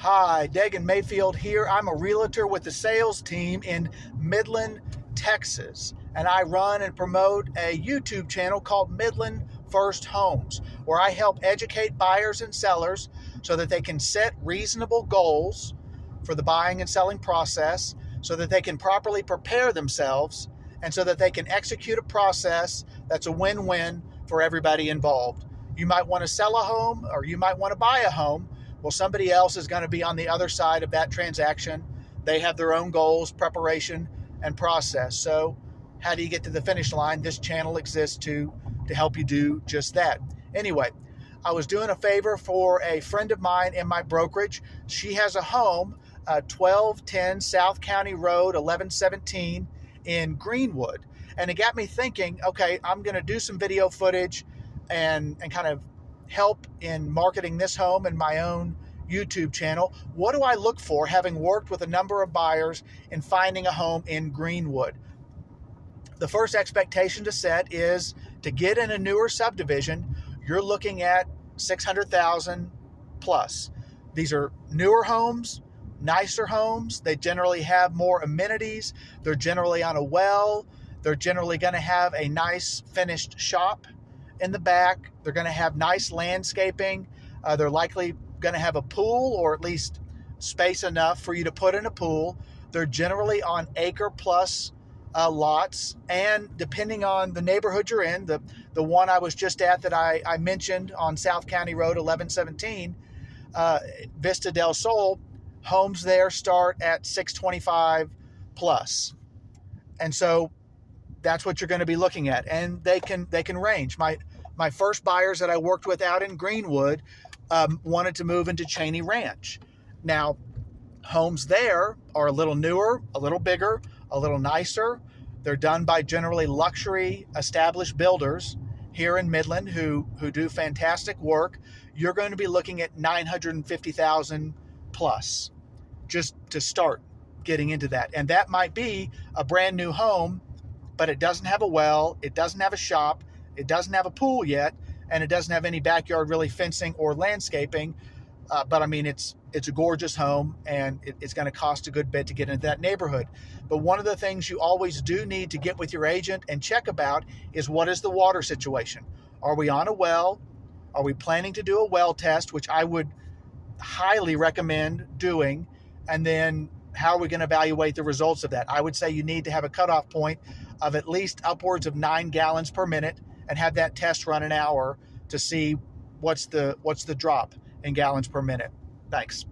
Hi, Dagan Mayfield here. I'm a realtor with the sales team in Midland, Texas, and I run and promote a YouTube channel called Midland First Homes, where I help educate buyers and sellers so that they can set reasonable goals for the buying and selling process, so that they can properly prepare themselves, and so that they can execute a process that's a win-win for everybody involved. You might want to sell a home, or you might want to buy a home. Well, somebody else is going to be on the other side of that transaction. They have their own goals, preparation, and process. So how do you get to the finish line? This channel exists to help you do just that. Anyway, I was doing a favor for a friend of mine in my brokerage. She has a home, 1210 South County Road, 1117 in Greenwood. And it got me thinking, okay, I'm going to do some video footage and kind of help in marketing this home and my own YouTube channel. What do I look for, having worked with a number of buyers in finding a home in Greenwood? The first expectation to set is to get in a newer subdivision, you're looking at $600,000 plus. These are newer homes, nicer homes. They generally have more amenities. They're generally on a well. They're generally going to have a nice finished shop in the back. They're going to have nice landscaping. They're likely going to have a pool, or at least space enough for you to put in a pool. They're generally on acre plus lots, and depending on the neighborhood you're in, the one I was just at that I mentioned on South County Road 1117, Vista del Sol, homes there start at $625 plus. And so that's what you're going to be looking at, and they can range. My first buyers that I worked with out in Greenwood wanted to move into Cheney Ranch. Now, homes there are a little newer, a little bigger, a little nicer. They're done by generally luxury established builders here in Midland who do fantastic work. You're going to be looking at $950,000 plus just to start getting into that. And that might be a brand new home, but it doesn't have a well, it doesn't have a shop, it doesn't have a pool yet, and it doesn't have any backyard really fencing or landscaping. But I mean, it's a gorgeous home, and it's going to cost a good bit to get into that neighborhood. But one of the things you always do need to get with your agent and check about is, what is the water situation? Are we on a well? Are we planning to do a well test, which I would highly recommend doing? And then how are we going to evaluate the results of that? I would say you need to have a cutoff point of at least upwards of 9 gallons per minute and have that test run an hour to see what's the drop in gallons per minute. Thanks.